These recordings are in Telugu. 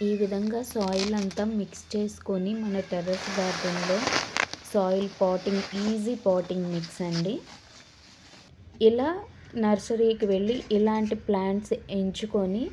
ఈ విధంగా సాయిల్ అంతా మిక్స్ చేసుకొని మన టెర్రస్ గార్డెన్లో soil potting easy potting mix అండి. ఇలా నర్సరీకి వెళ్ళి ఇలాంటి ప్లాంట్స్ ఎంచుకొని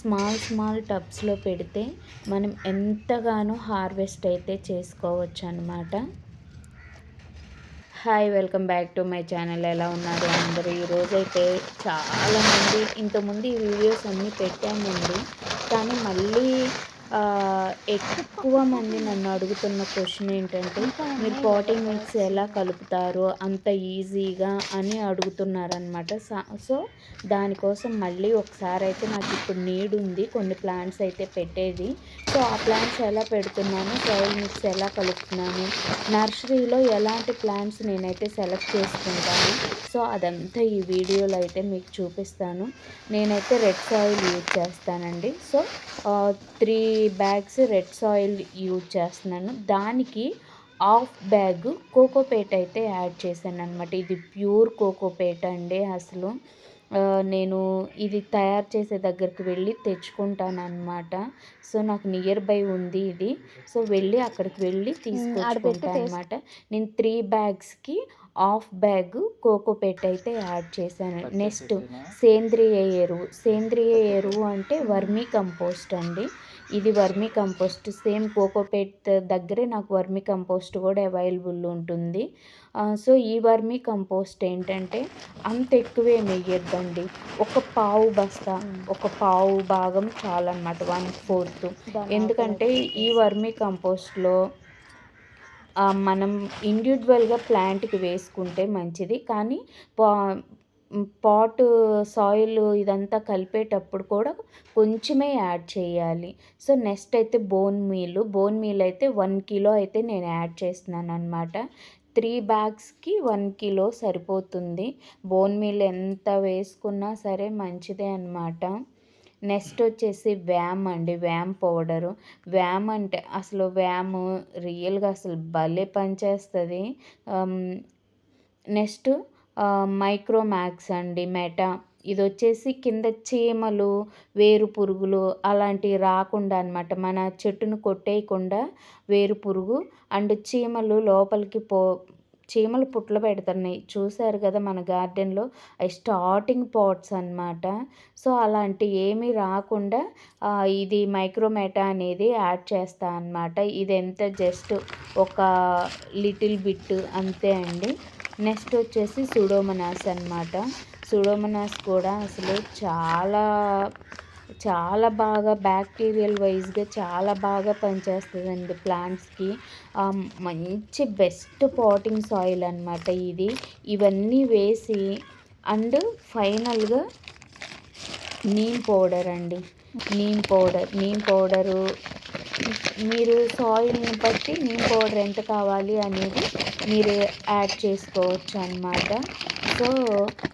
స్మాల్ టబ్స్లో పెడితే మనం ఎంతగానో హార్వెస్ట్ అయితే చేసుకోవచ్చు అన్నమాట. Hi, welcome back to my channel. ఎలా ఉన్నారు అందరూ? ఈరోజైతే చాలామంది ఇంతకుముందు ఈ వీడియోస్ అన్నీ పెట్టానండి, కానీ మళ్ళీ ఎక్కువ మంది నన్ను అడుగుతున్న క్వశ్చన్ ఏంటంటే, మీరు పాటింగ్ మిక్స్ ఎలా కలుపుతారో అంత ఈజీగా అని అడుగుతున్నారనమాట. సో దానికోసం మళ్ళీ ఒకసారి అయితే నాకు ఇప్పుడు నీడ్ ఉంది కొన్ని ప్లాంట్స్ అయితే పెట్టేది. సో ఆ ప్లాంట్స్ ఎలా పెడుతున్నాను, సాయిల్ మిక్స్ ఎలా కలుపుతున్నాను, నర్సరీలో ఎలాంటి ప్లాంట్స్ నేనైతే సెలెక్ట్ చేసుకుంటాను, సో అదంతా ఈ వీడియోలో అయితే మీకు చూపిస్తాను. నేనైతే రెడ్ సాయిల్ యూజ్ చేస్తానండి. So 3 bags red soil use చేస్తున్నాను. దానికి హాఫ్ బ్యాగ్ కోకోపేట్ అయితే యాడ్ చేశాను అనమాట. ఇది ప్యూర్ కోకోపేట్ అండి. అసలు నేను ఇది తయారు చేసే దగ్గరికి వెళ్ళి తెచ్చుకుంటాను అనమాట. సో నాకు నియర్ బై ఉంది ఇది. సో వెళ్ళి అక్కడికి వెళ్ళి తీసుకొచ్చుకుంటాను అనమాట. నేను 3 బ్యాగ్స్కి హాఫ్ బ్యాగ్ కోకోపేట్ అయితే యాడ్ చేశాను. నెక్స్ట్ సేంద్రియ ఎరువు అంటే వర్మీ కంపోస్ట్ అండి. ఇది వర్మీ కంపోస్ట్ సేమ్ కోకోపేట్ దగ్గరే నాకు వర్మీ కంపోస్ట్ కూడా అవైలబుల్ ఉంటుంది. సో ఈ వర్మీ కంపోస్ట్ ఏంటంటే అంత ఎక్కువేమి వేయద్దండి. ఒక పావు భాగం చాలన్నమాట, 1/4. ఎందుకంటే ఈ వర్మీ కంపోస్ట్లో మనం ఇండివిజువల్గా ప్లాంట్కి వేసుకుంటే మంచిది, కానీ పాట్ సాయిల్ ఇదంతా కలిపేటప్పుడు కూడా కొంచెమే యాడ్ చేయాలి. సో నెక్స్ట్ అయితే బోన్ మీల్ అయితే 1 కిలో అయితే నేను యాడ్ చేస్తున్నాను అనమాట. 3 బ్యాగ్స్కి 1 కిలో సరిపోతుంది. బోన్ మీల్ ఎంత వేసుకున్నా సరే మంచిదే అనమాట. నెక్స్ట్ వచ్చేసి వ్యామ్ పౌడరు. వ్యామ్ అంటే అసలు రియల్గా అసలు భలే పనిచేస్తుంది. నెక్స్ట్ మైక్రోమాక్స్ అండి, మెటా. ఇది వచ్చేసి కింద చీమలు, వేరు పురుగులు అలాంటివి రాకుండా అనమాట. మన చెట్టును కొట్టేయకుండా వేరు పురుగు అండ్ చీమలు లోపలికి చీమలు పుట్లు పెడుతున్నాయి, చూశారు కదా మన గార్డెన్లో. అవి స్టార్టింగ్ పాట్స్ అనమాట. సో అలాంటి ఏమీ రాకుండా ఇది మైక్రోమెటా అనేది యాడ్ చేస్తా అనమాట. ఇది ఎంత జస్ట్ ఒక లిటిల్ బిట్ అంతే అండి. నెక్స్ట్ వచ్చేసి సూడోమోనాస్ అనమాట. సూడోమోనాస్ కూడా అసలు చాలా బాగా బ్యాక్టీరియల్ వైజ్గా చాలా బాగా పనిచేస్తుందండి ప్లాంట్స్కి. మంచి బెస్ట్ పాటింగ్ సాయిల్ అనమాట ఇది. ఇవన్నీ వేసి అండ్ ఫైనల్గా నీమ్ పౌడర్ అండి. నీమ్ పౌడరు మీరు సాయిల్ని బట్టి నీమ్ పౌడర్ ఎంత కావాలి అనేది మీరు యాడ్ చేసుకోవచ్చు అన్నమాట. సో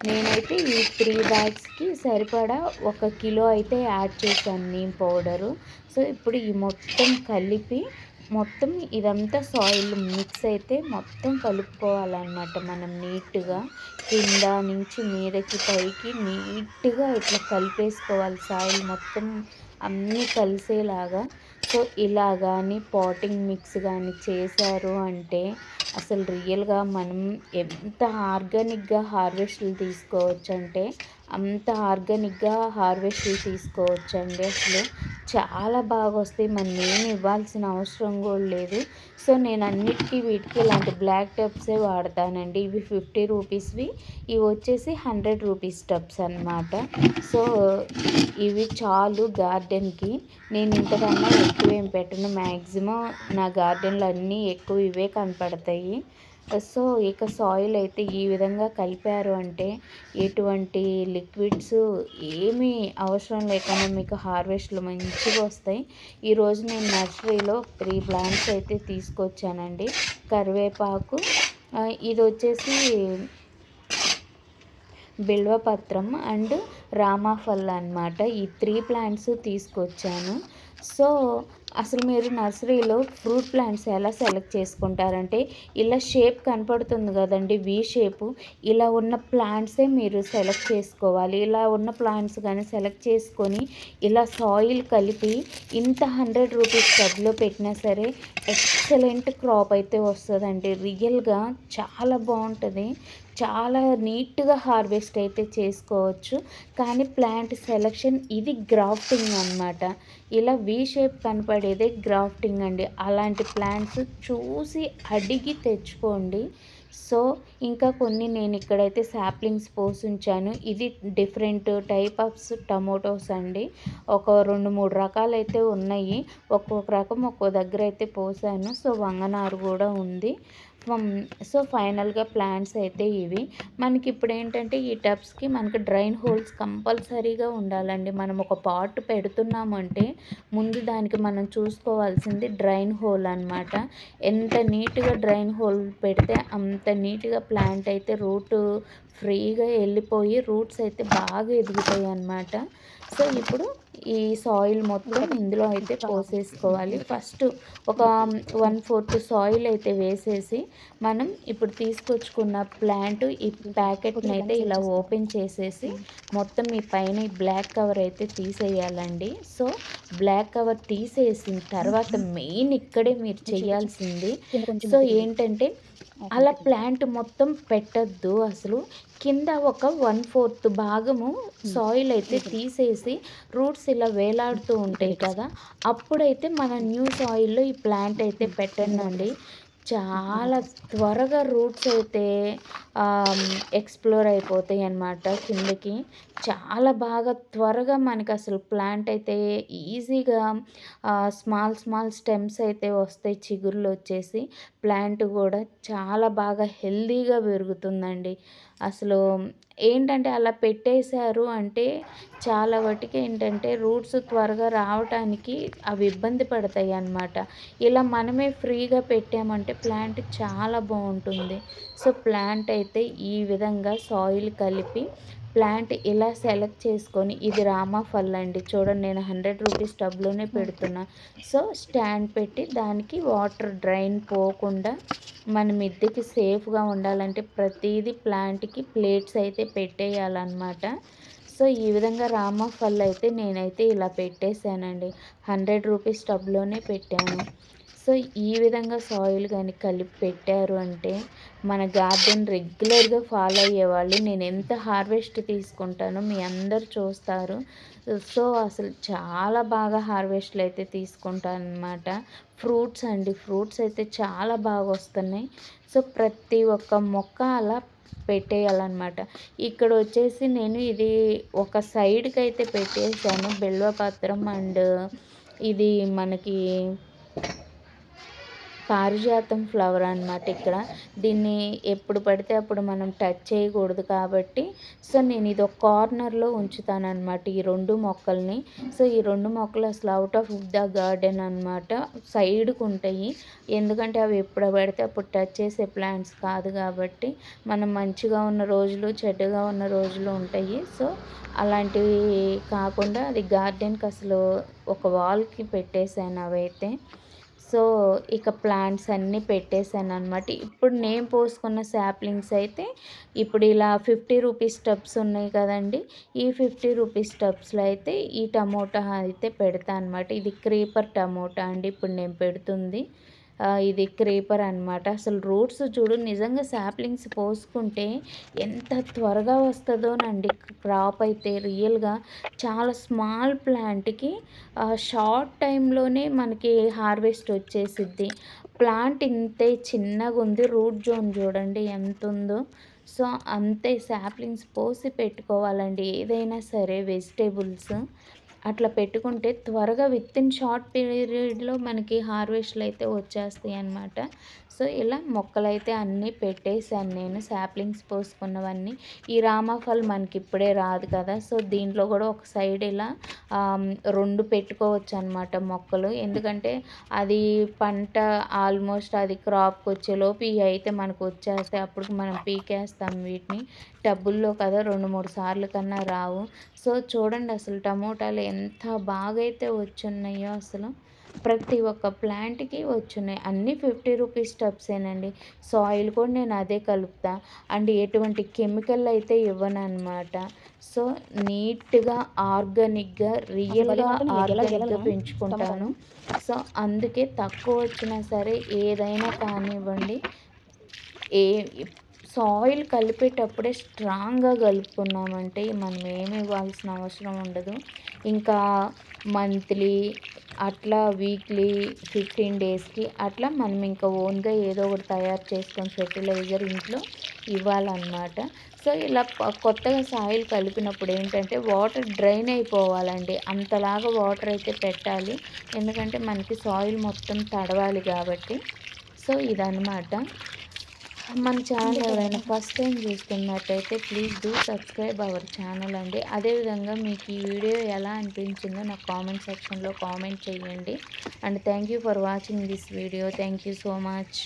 నేనైతే ఈ 3 బ్యాగ్స్కి సరిపడా 1 కిలో అయితే యాడ్ చేశాను నీమ్ పౌడరు. సో ఇప్పుడు ఈ మొత్తం కలిపి ఇదంతా సాయిల్ మిక్స్ అయితే మొత్తం కలుపుకోవాలన్నమాట. మనం నీట్గా కింద నుంచి మీదకి పైకి నీట్గా ఇట్లా కలిపేసుకోవాలి సాయిల్ మొత్తం అన్నీ కలిసేలాగా. సో ఇలా కానీ పాటింగ్ మిక్స్ కానీ చేశారు అంటే అసలు రియల్గా మనం ఎంత ఆర్గానిక్గా హార్వెస్ట్లు తీసుకోవచ్చు అంటే అంత ఆర్గానిక్గా హార్వెస్ట్లు తీసుకోవచ్చండి. అసలు చాలా బాగా వస్తాయి, మనం ఏమి ఇవ్వాల్సిన అవసరం కూడా లేదు. సో నేను అన్నిటికీ వీటికి ఇలాంటి బ్లాక్ టబ్సే వాడతానండి. ఇవి 50 రూపీస్వి, ఇవి వచ్చేసి 100 రూపీస్ టబ్స్ అనమాట. సో ఇవి చాలు గార్డెన్కి. నేను ఇంతకన్నా ఎక్కువేం పెట్టను. మ్యాక్సిమం నా గార్డెన్లో అన్నీ ఎక్కువ ఇవే కనపడతాయి. సో ఇక సాయిల్ అయితే ఈ విధంగా కలిపారు అంటే ఎటువంటి లిక్విడ్స్ ఏమీ అవసరం లేకుండా మీకు హార్వెస్ట్లు మంచిగా వస్తాయి. ఈరోజు నేను నర్సరీలో 3 ప్లాంట్స్ అయితే తీసుకొచ్చానండి. కరివేపాకు, ఇది వచ్చేసి బిల్వపత్రం అండ్ రామాఫల్ అనమాట. ఈ 3 ప్లాంట్స్ తీసుకొచ్చాను. సో అసలు మీరు నర్సరీలో ఫ్రూట్ ప్లాంట్స్ ఎలా సెలెక్ట్ చేసుకుంటారంటే, ఇలా షేప్ కనపడుతుంది గదండీ! వి షేపు. ఇలా ఉన్న ప్లాంట్సే మీరు సెలెక్ట్ చేసుకోవాలి. ఇలా ఉన్న ప్లాంట్స్ గాని సెలెక్ట్ చేసుకొని, ఇలా సాయిల్ కలిపి ఇంత రూ. 100 టబ్‌లో పెట్టినా సరే ఎక్సలెంట్ క్రాప్ అయితే వస్తదండి. రియల్‌గా చాలా బావుంటది. చాలా నీట్‌గా హార్వెస్ట్ అయితే చేసుకోవచ్చు. కానీ ప్లాంట్ సెలక్షన్ ఇది గ్రాఫ్టింగ్ అనమాట. ఇలా వి షేప్ కనపడేదే గ్రాఫ్టింగ్ అండి. అలాంటి ప్లాంట్స్ చూసి అడిగి తెచ్చుకోండి. సో, ఇంకా కొన్ని నేను ఇక్కడైతే సాప్లింగ్స్ పోసుంచాను. ఇది డిఫరెంట్ టైప్ ఆఫ్స్ టమోటోస్ అండి. ఒక 2, 3 రకాలైతే ఉన్నాయి. ఒక్కొక్క రకం ఒక్కో దగ్గర అయితే పోసాను. సో, వంగనారు గూడా ఉంది. సో, ఫైనల్‌గా ప్లాంట్స్ అయితే ఇవి. మనకిప్పుడేంటంటే ఈ టబ్స్‌కి మనకు డ్రైన్ హోల్స్ కంపల్సరీగా ఉండాలండి. మనం ఒక పాట్ పెడుతున్నామంటే ముందు దానికి మనం చూసుకోవాల్సింది డ్రైన్ హోల్ అనమాట. ఎంత నీట్‌గా డ్రైన్ హోల్ పెడితే అంత నీట్‌గా ప్లాంట్ అయితే ఫ్రీగా వెళ్ళిపోయి రూట్స్ అయితే బాగా ఎదుగుతాయన్నమాట. సో, ఇప్పుడు ఈ సాయిల్ మొత్తం ఇందులో అయితే పోసేసుకోవాలి. ఫస్ట్ ఒక 1/4 సాయిల్ అయితే వేసేసి మనం ఇప్పుడు తీసుకొచ్చుకున్న ప్లాంట్ ఈ ప్యాకెట్ని అయితే ఇలా ఓపెన్ చేసేసి మొత్తం ఈ పైన ఈ బ్లాక్ కవర్ అయితే తీసేయాలండి. సో, బ్లాక్ కవర్ తీసేసిన తర్వాత మెయిన్ ఇక్కడే మీరు చేయాల్సింది సో ఏంటంటే అలా ప్లాంట్ మొత్తం పెట్టద్దు అసలు. కింద ఒక 1/4 భాగము సాయిల్ అయితే తీసేసి రూట్స్ ఇలా వేలాడుతూ ఉంటాయి కదా! అప్పుడైతే మన న్యూ సాయిల్‌లో ఈ ప్లాంట్ అయితే పెట్టండండి. చాలా త్వరగా రూట్స్ అయితే ఎక్స్‌ప్లోర్ అయిపోతాయన్నమాట కిందకి. చాలా బాగా త్వరగా మనకసలు ప్లాంట్ అయితే ఈజీగా స్మాల్ స్టెమ్స్ అయితే వస్తాయి చిగుర్లొచ్చేసి. ప్లాంట్ గూడా చాలా బాగా హెల్తీగా పెరుగుతుందండి. అసలు ఏంటంటే అలా పెట్టేశారు అంటే చాలా వటికేంటంటే రూట్స్ త్వరగా రావటానికి అవి ఇబ్బంది పడతాయన్నమాట. ఇలా మనమే ఫ్రీగా పెట్టామంటే ప్లాంట్ చాలా బావుంటుంది. సో, ప్లాంట్ అయితే ఈ విధంగా సాయిల్ కలిపి ప్లాంట్ ఇలా సెలెక్ట్ చేసుకొని ఇది రామాఫల్ అండి. చూడండి నేను రూ. 100 టబ్‌లోనే పెడుతున్నా. సో, స్టాండ్ పెట్టి దానికి వాటర్ డ్రైన్ పోకుండా మన మిద్దెకి సేఫ్‌గా ఉండాలంటే ప్రతీదీ ప్లాంట్‌కి ప్లేట్స్ అయితే పెట్టేయాలన్నమాట. సో, ఈ విధంగా రామాఫల్ అయితే నేనైతే ఇలా పెట్టేశానండి. రూ. 100 టబ్‌లోనే పెట్టాను. సో, ఈ విధంగా సాయిల్ గాని కలిపి పెట్టారు అంటే మన గార్డెన్ రెగ్యులర్‌గా ఫాలో అయ్యేవాళ్ళు నేను ఎంత హార్వెస్ట్ తీసుకుంటానో మీ అందరూ చూస్తారు. సో, అసలు చాలా బాగా హార్వెస్ట్‌లు అయితే తీసుకుంటాననమాట. ఫ్రూట్స్ అండి. ఫ్రూట్స్ అయితే చాలా బాగా వస్తున్నాయి. సో, ప్రతి ఒక్క మొక్క అలా పెట్టేయాలన్నమాట. ఇక్కడొచ్చేసి నేను ఇది ఒక సైడ్‌కైతే పెట్టేసాను. బిల్వపత్రం అండ్ ఇది మనకి పారిజాతం ఫ్లవర్ అనమాట ఇక్కడ. దీన్ని ఎప్పుడు పడితే అప్పుడు మనం టచ్ చేయకూడదు కాబట్టి సో, నేను ఇది ఒక కార్నర్‌లో ఉంచుతాననమాట ఈ 2 మొక్కల్ని. సో, ఈ 2 మొక్కలు అసలు ఔట్ ఆఫ్ ద గార్డెన్ అనమాట. సైడ్‌కుంటాయి. ఎందుకంటే అవి ఎప్పుడు పడితే అప్పుడు టచ్ చేసే ప్లాంట్స్ కాదు కాబట్టి మనం మంచిగా ఉన్న రోజులు, చెడ్డగా ఉన్న రోజులు ఉంటాయి. సో, అలాంటివి కాకుండా అది గార్డెన్‌కి అసలు ఒక వాల్‌కి పెట్టేసాను అవైతే. సో, ఇక ప్లాంట్స్ అన్నీ పెట్టేసాననమాట. ఇప్పుడు నేను పోసుకున్న సాప్లింగ్స్ అయితే ఇప్పుడు ఇలా రూ. 50 టబ్స్ ఉన్నాయి కదండీ! ఈ రూ. 50 టబ్స్‌లో అయితే ఈ టమోటా అయితే పెడతా అనమాట. ఇది క్రీపర్ టమోటా అండి ఇప్పుడు నేను పెడుతుంది. ఇది క్రీపర్ అనమాట. అసలు రూట్స్ చూడు నిజంగా సాప్లింగ్స్ పోసుకుంటే ఎంత త్వరగా వస్తదోనండి క్రాప్ అయితే రియల్‌గా చాలా స్మాల్ ప్లాంట్‌కి షార్ట్ టైంలోనే మనకి హార్వెస్ట్ వచ్చేసిద్ది. ప్లాంట్ ఇంతే చిన్నగుంది. రూట్ జోన్ చూడండి ఎంతుందో. సో, అంతే సాప్లింగ్స్ పోసి పెట్టుకోవాలండి ఏదైనా సరే వెజిటేబుల్స్. అట్లా పెట్టుకుంటే త్వరగా వితిన్ షార్ట్ పీరియడ్‌లో మనకి హార్వెస్ట్‌లు అయితే వచ్చేస్తాయన్నమాట. సో, ఇలా మొక్కలైతే అన్నీ పెట్టేసాను నేను సాప్లింగ్స్ పోసుకున్నవన్నీ. ఈ రామాఫల్ మనకిప్పుడే రాదు కదా! సో, దీంట్లో కూడా ఒక సైడ్ ఇలా 2 పెట్టుకోవచ్చనమాట మొక్కలు. ఎందుకంటే అది పంట ఆల్మోస్ట్ అది క్రాప్‌కొచ్చేలోపు ఇయి అయితే మనకు వచ్చేస్తాయి. అప్పటికి మనం పీకేస్తాం వీటిని. టబ్బుల్లో కదా 2, 3 సార్లు కన్నా రావు. సో, చూడండి అసలు టమోటాలు ఎంత బాగా అయితే వచ్చున్నాయో అసలు. ప్రతి ఒక్క ప్లాంట్‌కి వచ్చున్నాయి. అన్నీ 50 రూపీస్ టబ్సేనండి. సాయిల్ కూడా నేను అదే కలుపుతా. అండ్ ఎటువంటి కెమికల్ అయితే ఇవ్వననమాట. సో, నీట్‌గా, ఆర్గానిక్‌గా, అసలు భలే రియల్‌గా ఉంటున్నాయి గెలలు ఆర్గానిక్‌గా గెలలుగా పెంచుకుంటాను. టమాటాలు. సో, అందుకే తక్కువ వచ్చినా సరే ఏదైనా కానివ్వండి, ఏ సాయిల్ కలిపేటప్పుడే స్ట్రాంగ్‌గా కలుపుకున్నామంటే మనం ఏమి ఇవ్వాల్సిన అవసరం ఉండదు. ఇంకా మంత్లీ అట్లా వీక్లీ 15 డేస్‌కి అట్లా మనం ఇంకా ఓన్‌గా ఏదో ఒకటి తయారు చేసుకొని ఫెర్టిలైజర్ ఇంట్లో ఇవ్వాలన్నమాట. సో, ఇలా కొత్తగా సాయిల్ కలిపినప్పుడు ఏంటంటే వాటర్ డ్రైన్ అయిపోవాలండి. అంతలాగా వాటర్ అయితే పెట్టాలి. ఎందుకంటే మనకి సాయిల్ మొత్తం తడవాలి కాబట్టి. సో, ఇదనమాట. మన ఛానల్ ఎవరైనా ఫస్ట్ టైం చూస్తున్నట్టయితే please do subscribe our channel అండి. అదేవిధంగా మీకు ఈ వీడియో ఎలా అనిపించిందో నాకు కామెంట్ సెక్షన్‌లో కామెంట్ చేయండి. And thank you for watching this video. Thank you so much.